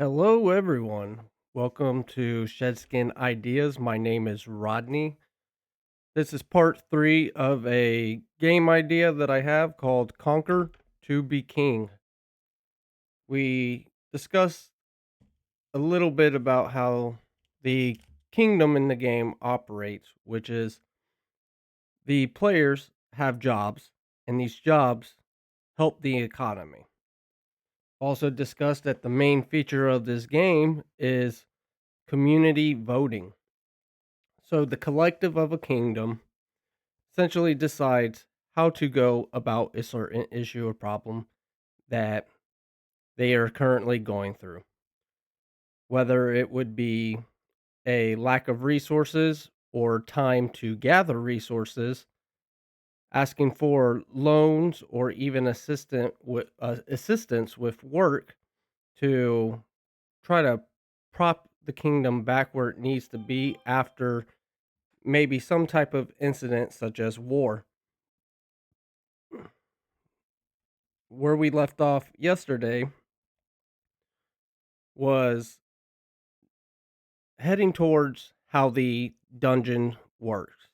Hello, everyone. Welcome to Shedskin Ideas. My name is Rodney. This is part three of a game idea that I have called Conquer to be King. We discussed a little bit about how the kingdom in the game operates, which is the players have jobs, and these jobs help the economy. Also discussed that the main feature of this game is community voting. So the collective of a kingdom essentially decides how to go about a certain issue or problem that they are currently going through. Whether it would be a lack of resources or time to gather resources, asking for loans or even assistance with work to try to prop the kingdom back where it needs to be after maybe some type of incident such as war. Where we left off yesterday was heading towards how the dungeon works.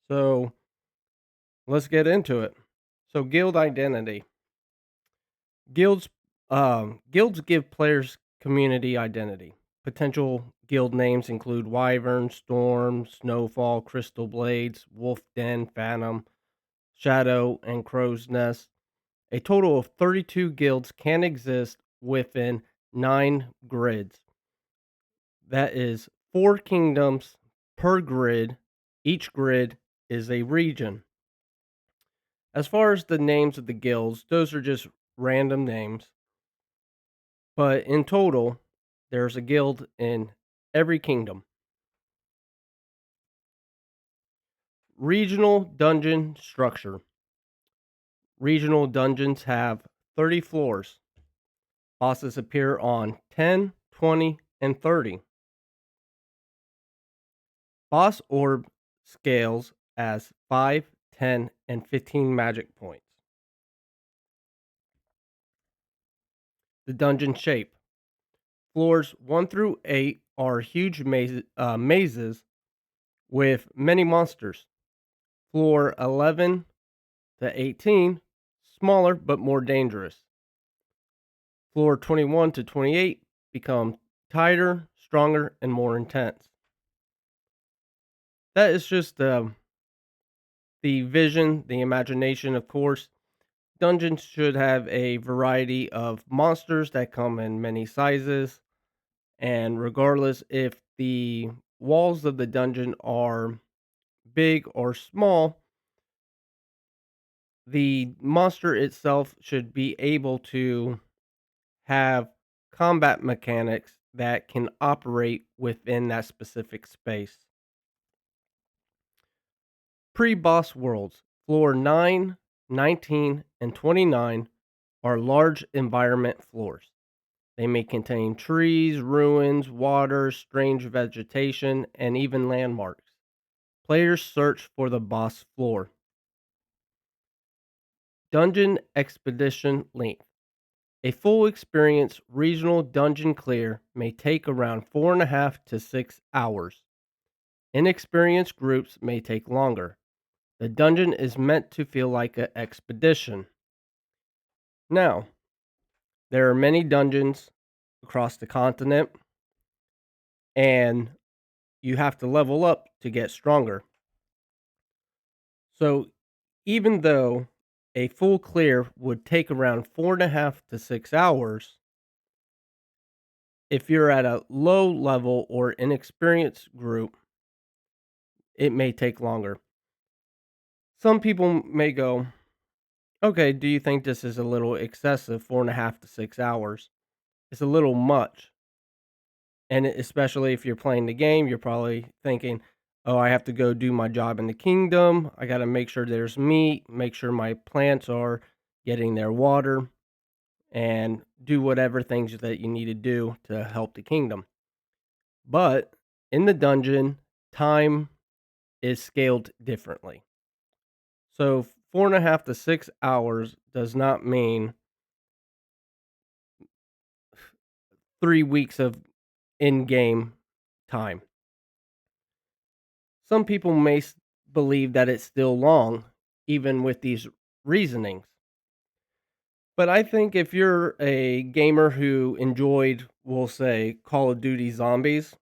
So let's get into it. So guild identity. Guilds guilds give players community identity. Potential guild names include Wyvern, Storm, Snowfall, Crystal Blades, Wolf Den, Phantom, Shadow, and Crow's Nest. A total of 32 guilds can exist within 9 grids. That is 4 kingdoms per grid. Each grid is a region. As far as the names of the guilds, those are just random names. But in total, there's a guild in every kingdom. Regional dungeon structure. Regional dungeons have 30 floors. Bosses appear on 10, 20, and 30. Boss orb scales as 5, 10, and 15 magic points. The dungeon shape. Floors 1 through 8 are huge mazes with many monsters. Floor 11 to 18, smaller but more dangerous. Floor 21 to 28 become tighter, stronger, and more intense. That is just the vision, the imagination, of course. Dungeons should have a variety of monsters that come in many sizes, and regardless if the walls of the dungeon are big or small, the monster itself should be able to have combat mechanics that can operate within that specific space. Pre boss worlds, floor 9, 19, and 29 are large environment floors. They may contain trees, ruins, water, strange vegetation, and even landmarks. Players search for the boss floor. Dungeon expedition length. A full experience regional dungeon clear may take around 4.5 to 6 hours. Inexperienced groups may take longer. The dungeon is meant to feel like an expedition. Now, there are many dungeons across the continent, and you have to level up to get stronger. So, even though a full clear would take around 4.5 to 6 hours, if you're at a low level or inexperienced group, it may take longer. Some people may go, okay, do you think this is a little excessive? 4.5 to 6 hours. It's a little much. And especially if you're playing the game, you're probably thinking, oh, I have to go do my job in the kingdom. I got to make sure there's meat, make sure my plants are getting their water, and do whatever things that you need to do to help the kingdom. But in the dungeon, time is scaled differently. So 4.5 to 6 hours does not mean 3 weeks of in-game time. Some people may believe that it's still long, even with these reasonings. But I think if you're a gamer who enjoyed, we'll say, Call of Duty Zombies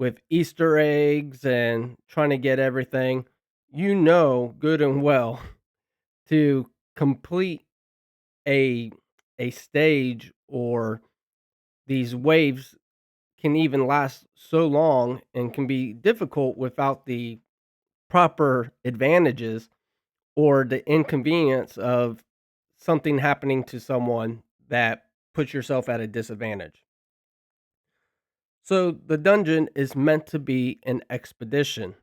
with Easter eggs and trying to get everything, you know good and well to complete a a stage or these waves can even last so long and can be difficult without the proper advantages or the inconvenience of something happening to someone that puts yourself at a disadvantage. So the dungeon is meant to be an expedition.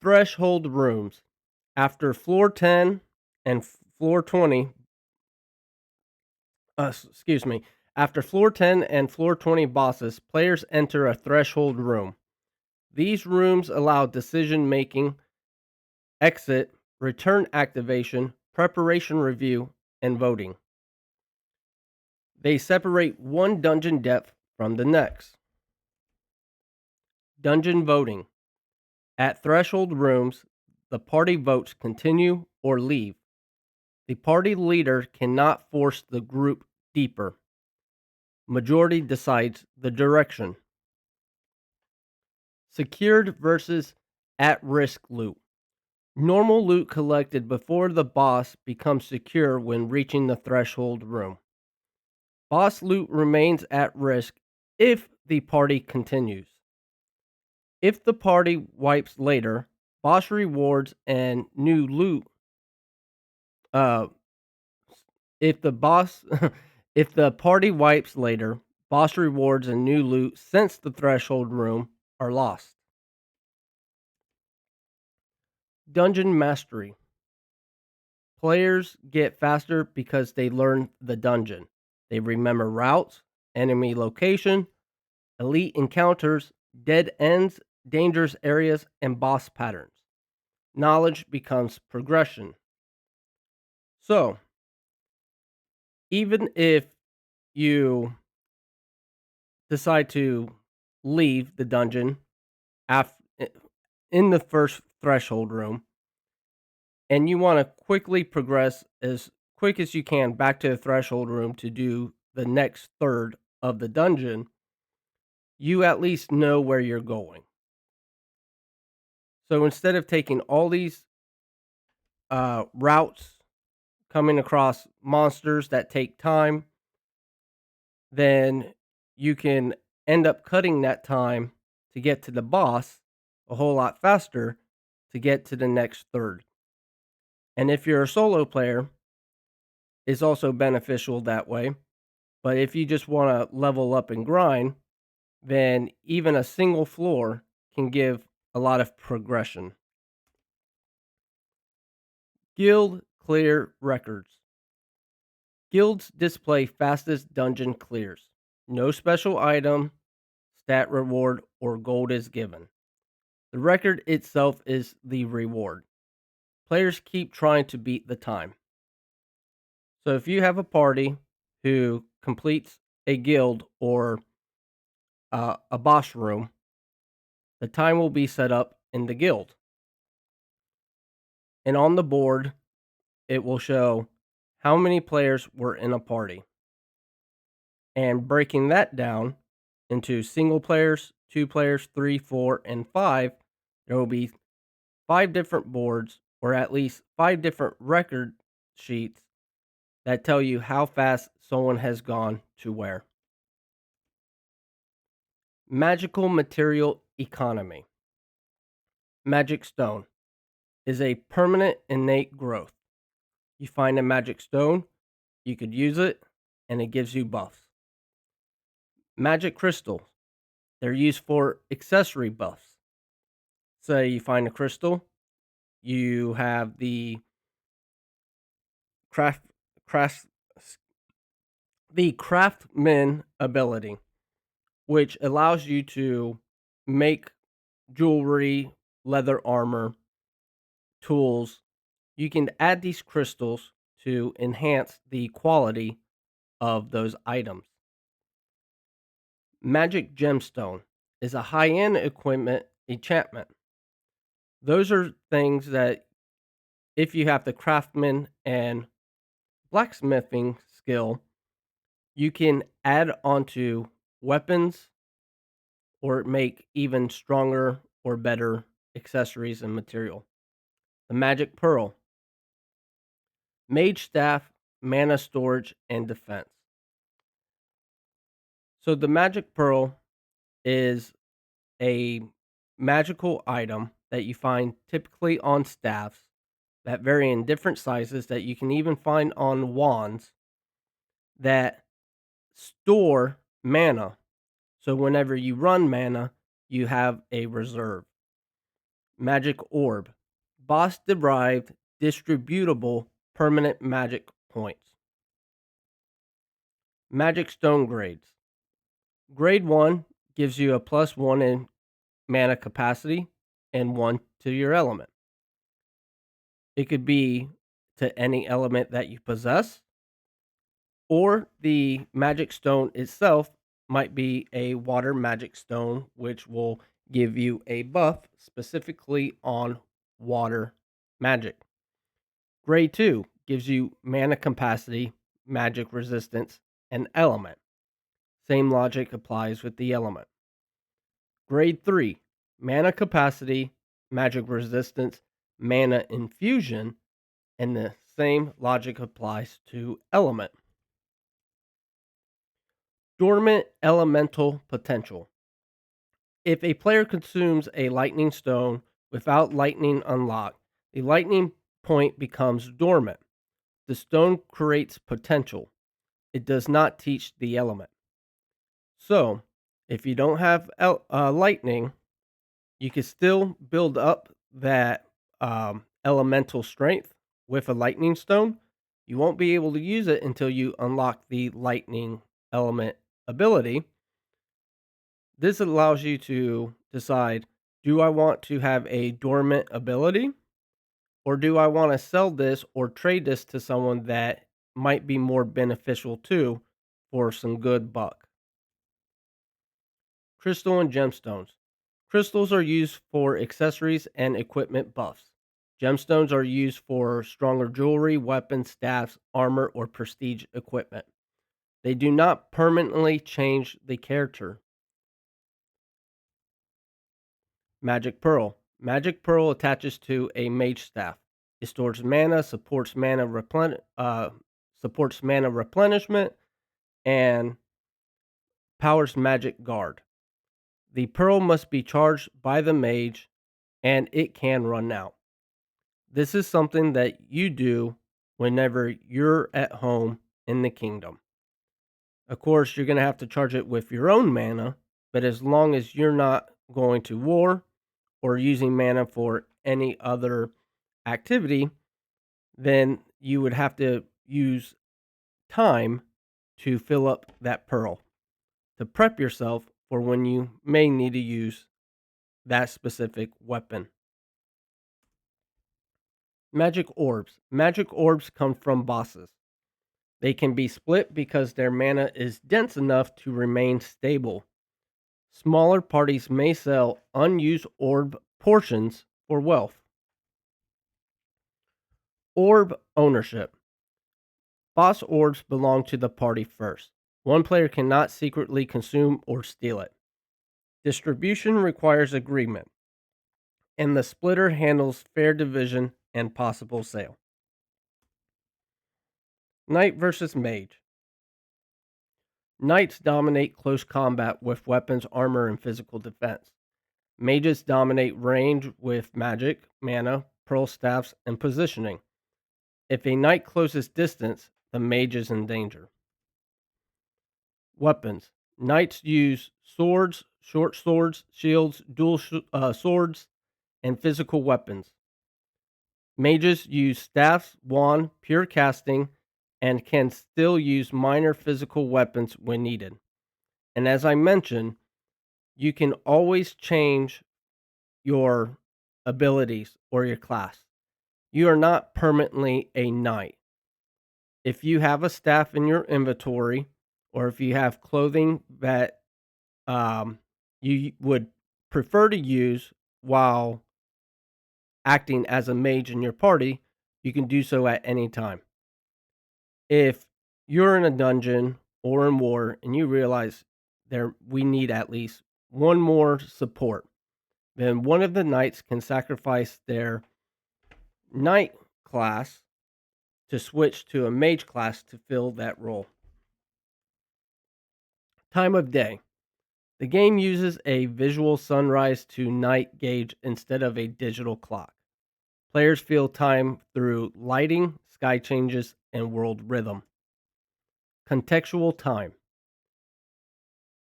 Threshold rooms. After floor 10 and floor 20, excuse me, after floor 10 and floor 20 bosses, players enter a threshold room. These rooms allow decision making, exit, return activation, preparation review, and voting. They separate one dungeon depth from the next. Dungeon voting. At threshold rooms, the party votes continue or leave. The party leader cannot force the group deeper. Majority decides the direction. Secured versus at risk loot. Normal loot collected before the boss becomes secure when reaching the threshold room. Boss loot remains at risk if the party continues. If the party wipes later, boss rewards and new loot. Uh, if the boss, if the party wipes later, boss rewards and new loot since the threshold room are lost. Dungeon mastery. Players get faster because they learn the dungeon. They remember routes, enemy location, elite encounters, dead ends, dangerous areas, and boss patterns. Knowledge becomes progression. So, even if you decide to leave the dungeon af- in the first threshold room and you want to quickly progress as quick as you can back to the threshold room to do the next third of the dungeon, you at least know where you're going. So instead of taking all these routes, coming across monsters that take time, then you can end up cutting that time to get to the boss a whole lot faster to get to the next third. And if you're a solo player, it's also beneficial that way. But if you just want to level up and grind, then even a single floor can give a lot of progression. Guild clear records. Guilds display fastest dungeon clears. No special item, stat reward, or gold is given. The record itself is the reward. Players keep trying to beat the time. So if you have a party who completes a guild or a boss room, the time will be set up in the guild. And on the board, it will show how many players were in a party. And breaking that down into single players, two players, three, four, and five, there will be five different boards or at least five different record sheets that tell you how fast someone has gone to where. Magical material economy. Magic stone is a permanent innate growth. You find a magic stone, you could use it, and it gives you buffs. Magic crystals, they're used for accessory buffs. Say you find a crystal, you have the craft craft the craftsman ability, which allows you to make jewelry, leather armor, tools. You can add these crystals to enhance the quality of those items. Magic Gemstone is a high end equipment enchantment. Those are things that, if you have the craftsman and blacksmithing skill, you can add onto weapons or make even stronger or better accessories and material. The Magic Pearl, Mage Staff, mana storage, and defense. So, the Magic Pearl is a magical item that you find typically on staffs that vary in different sizes, that you can even find on wands, that store mana. So whenever you run mana, you have a reserve. Magic Orb, boss derived distributable permanent magic points. Magic Stone grades. Grade 1 gives you a +1 in mana capacity and 1 to your element. It could be to any element that you possess, or the magic stone itself might be a water magic stone, which will give you a buff specifically on water magic. Grade 2 gives you mana capacity, magic resistance, and element. Same logic applies with the element. Grade 3, mana capacity, magic resistance, mana infusion, and the same logic applies to element. Dormant elemental potential. If a player consumes a lightning stone without lightning unlocked, the lightning point becomes dormant. The stone creates potential. It does not teach the element. So, if you don't have lightning, you can still build up that elemental strength with a lightning stone. You won't be able to use it until you unlock the lightning element ability. This allows you to decide, do I want to have a dormant ability, or do I want to sell this or trade this to someone that might be more beneficial to for some good buck? Crystal and gemstones. Crystals are used for accessories and equipment buffs. Gemstones are used for stronger jewelry, weapons, staffs, armor, or prestige equipment. They do not permanently change the character. Magic Pearl. Magic Pearl attaches to a mage staff. It stores mana, supports mana replenishment, and powers magic guard. The pearl must be charged by the mage, and it can run out. This is something that you do whenever you're at home in the kingdom. Of course, you're going to have to charge it with your own mana, but as long as you're not going to war or using mana for any other activity, then you would have to use time to fill up that pearl to prep yourself for when you may need to use that specific weapon. Magic orbs. Magic orbs come from bosses. They can be split because their mana is dense enough to remain stable. Smaller parties may sell unused orb portions for wealth. Orb ownership. Boss orbs belong to the party first. One player cannot secretly consume or steal it. Distribution requires agreement, and the splitter handles fair division and possible sale. Knight versus Mage. Knights dominate close combat with weapons, armor, and physical defense. Mages dominate range with magic, mana, pearl staffs, and positioning. If a knight closes distance, the mage is in danger. Weapons. Knights use swords, short swords, shields, dual swords, and physical weapons. Mages use staffs, wand, pure casting, and can still use minor physical weapons when needed. And as I mentioned, you can always change your abilities or your class. You are not permanently a knight. If you have a staff in your inventory, or if you have clothing that um, you would prefer to use while acting as a mage in your party, you can do so at any time. If you're in a dungeon or in war and you realize there we need at least one more support, then one of the knights can sacrifice their knight class to switch to a mage class to fill that role. Time of day. The game uses a visual sunrise to night gauge instead of a digital clock. Players feel time through lighting, sky changes, and world rhythm. Contextual time.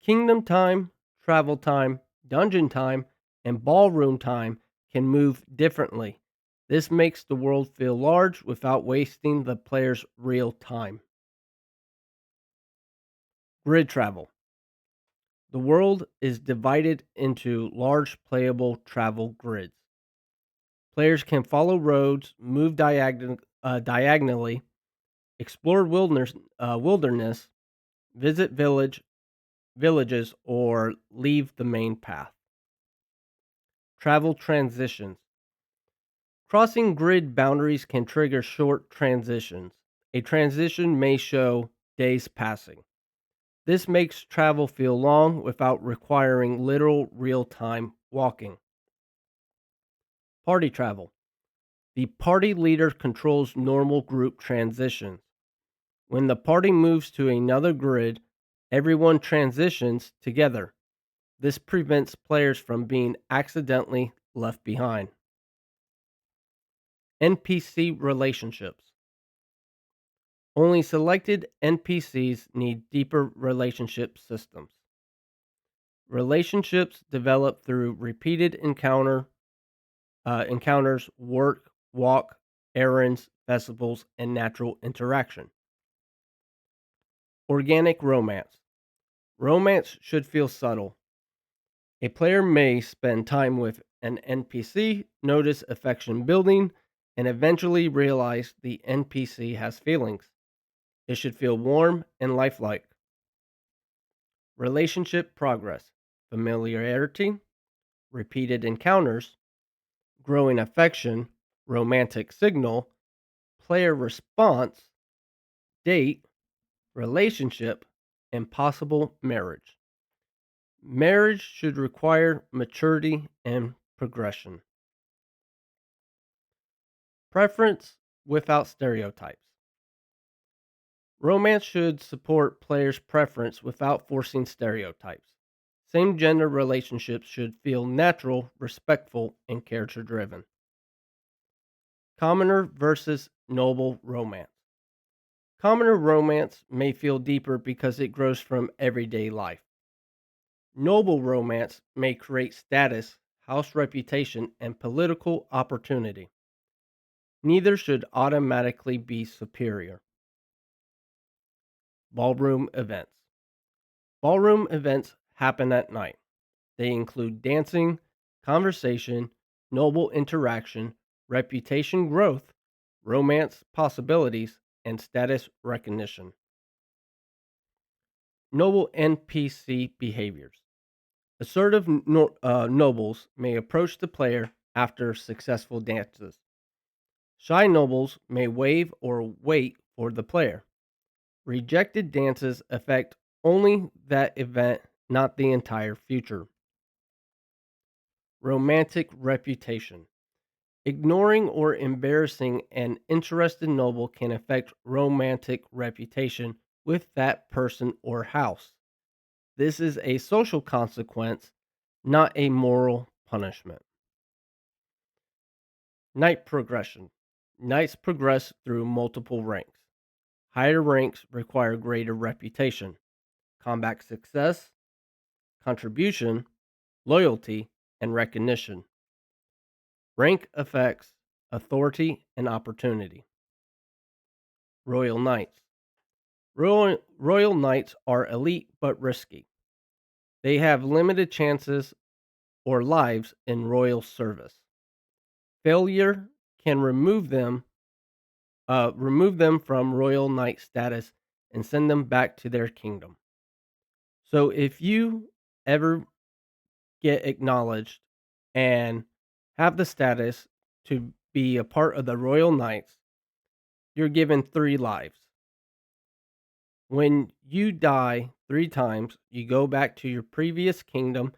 Kingdom time, travel time, dungeon time, and ballroom time can move differently. This makes the world feel large without wasting the player's real time. Grid travel. The world is divided into large playable travel grids. Players can follow roads, move diagonally, explore wilderness, visit villages, or leave the main path. Travel transitions. Crossing grid boundaries can trigger short transitions. A transition may show days passing. This makes travel feel long without requiring literal real time walking. Party travel. The party leader controls normal group transitions. When the party moves to another grid, everyone transitions together. This prevents players from being accidentally left behind. NPC relationships. Only selected NPCs need deeper relationship systems. Relationships develop through repeated encounters, work, walk, errands, festivals, and natural interaction. Organic romance. Romance should feel subtle. A player may spend time with an NPC, notice affection building, and eventually realize the NPC has feelings. It should feel warm and lifelike. Relationship progress, familiarity, repeated encounters, growing affection, romantic signal, player response, date, relationship, and possible marriage. Marriage should require maturity and progression. Preference without stereotypes. Romance should support players' preference without forcing stereotypes. Same gender relationships should feel natural, respectful, and character driven. Commoner versus noble romance. Commoner romance may feel deeper because it grows from everyday life. Noble romance may create status, house reputation, and political opportunity. Neither should automatically be superior. Ballroom events. Ballroom events happen at night. They include dancing, conversation, noble interaction, reputation growth, romance possibilities, and status recognition. Noble NPC behaviors. Assertive nobles may approach the player after successful dances. Shy nobles may wave or wait for the player. Rejected dances affect only that event, not the entire future. Romantic reputation. Ignoring or embarrassing an interested noble can affect romantic reputation with that person or house. This is a social consequence, not a moral punishment. Knight progression. Knights progress through multiple ranks. Higher ranks require greater reputation, combat success, contribution, loyalty, and recognition. Rank affects authority and opportunity. Royal Knights. Royal Knights are elite but risky. They have limited chances or lives in royal service. Failure can remove them remove them from royal knight status and send them back to their kingdom. So if you ever get acknowledged and have the status to be a part of the royal knights, you're given 3 lives. When you die 3 times, you go back to your previous kingdom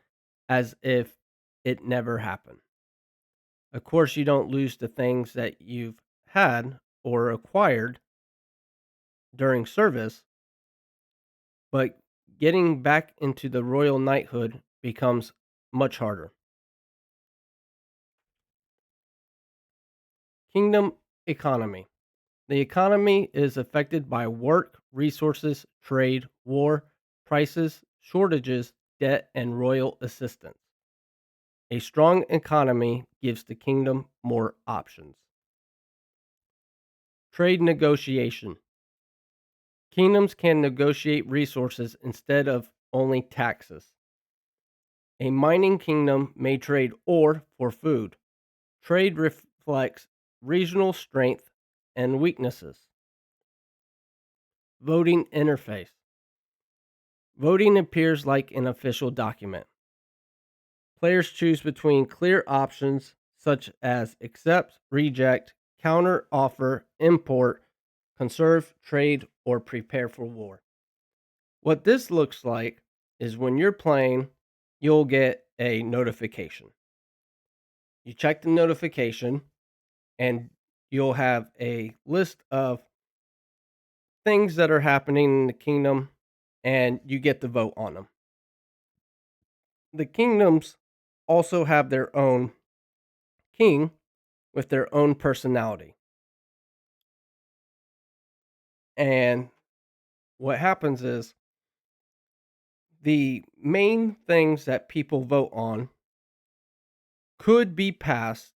as if it never happened. Of course, you don't lose the things that you've had or acquired during service, but getting back into the royal knighthood becomes much harder. Kingdom economy. The economy is affected by work, resources, trade, war, prices, shortages, debt, and royal assistance. A strong economy gives the kingdom more options. Trade negotiation. Kingdoms can negotiate resources instead of only taxes. A mining kingdom may trade ore for food. Trade reflects regional strength and weaknesses. Voting interface. Voting appears like an official document. Players choose between clear options such as accept, reject, counter offer, import, conserve, trade, or prepare for war. What this looks like is when you're playing, you'll get a notification. You check the notification, and you'll have a list of things that are happening in the kingdom, and you get to vote on them. The kingdoms also have their own king with their own personality. And what happens is the main things that people vote on could be passed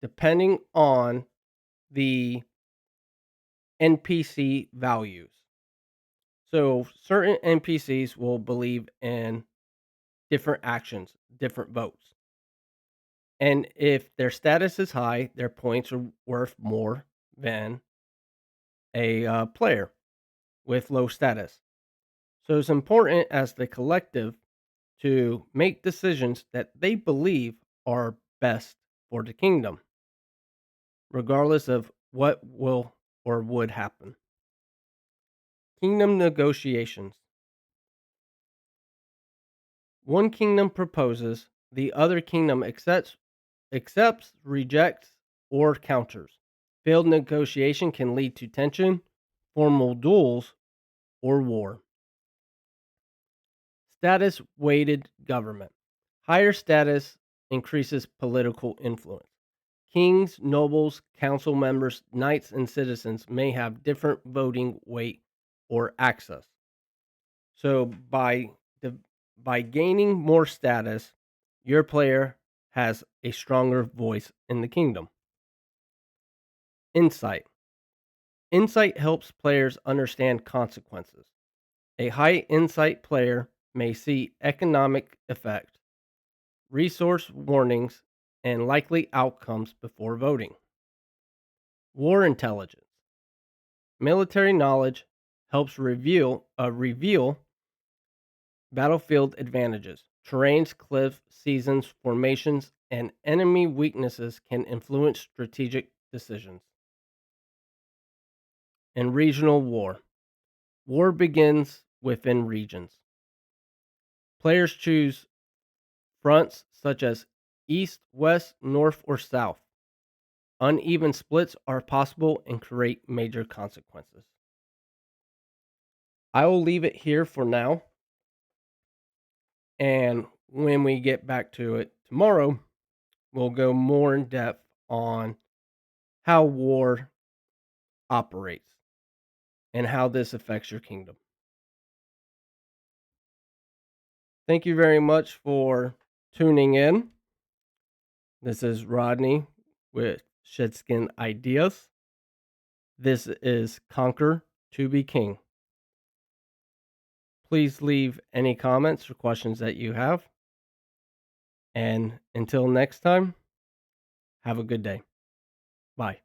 depending on the NPC values. So certain NPCs will believe in different actions, different votes. And if their status is high, their points are worth more than a player with low status. So it's important as the collective to make decisions that they believe are best for the kingdom, regardless of what will or would happen. Kingdom negotiations. One kingdom proposes, the other kingdom accepts, rejects, or counters. Failed negotiation can lead to tension, formal duels, or war. Status weighted government. Higher status increases political influence. Kings, nobles, council members, knights, and citizens may have different voting weight or access. So by gaining more status, your player has a stronger voice in the kingdom. Insight. Insight helps players understand consequences. A high insight player may see economic effect, resource warnings, and likely outcomes before voting. War intelligence. Military knowledge helps reveal battlefield advantages. Terrains, cliffs, seasons, formations, and enemy weaknesses can influence strategic decisions. And regional war. War begins within regions. Players choose fronts such as east, west, north, or south. Uneven splits are possible and create major consequences. I will leave it here for now. And when we get back to it tomorrow, we'll go more in depth on how war operates and how this affects your kingdom. Thank you very much for tuning in. This is Rodney with Shedskin Ideas. This is Conquer to be King. Please leave any comments or questions that you have. And until next time, have a good day. Bye.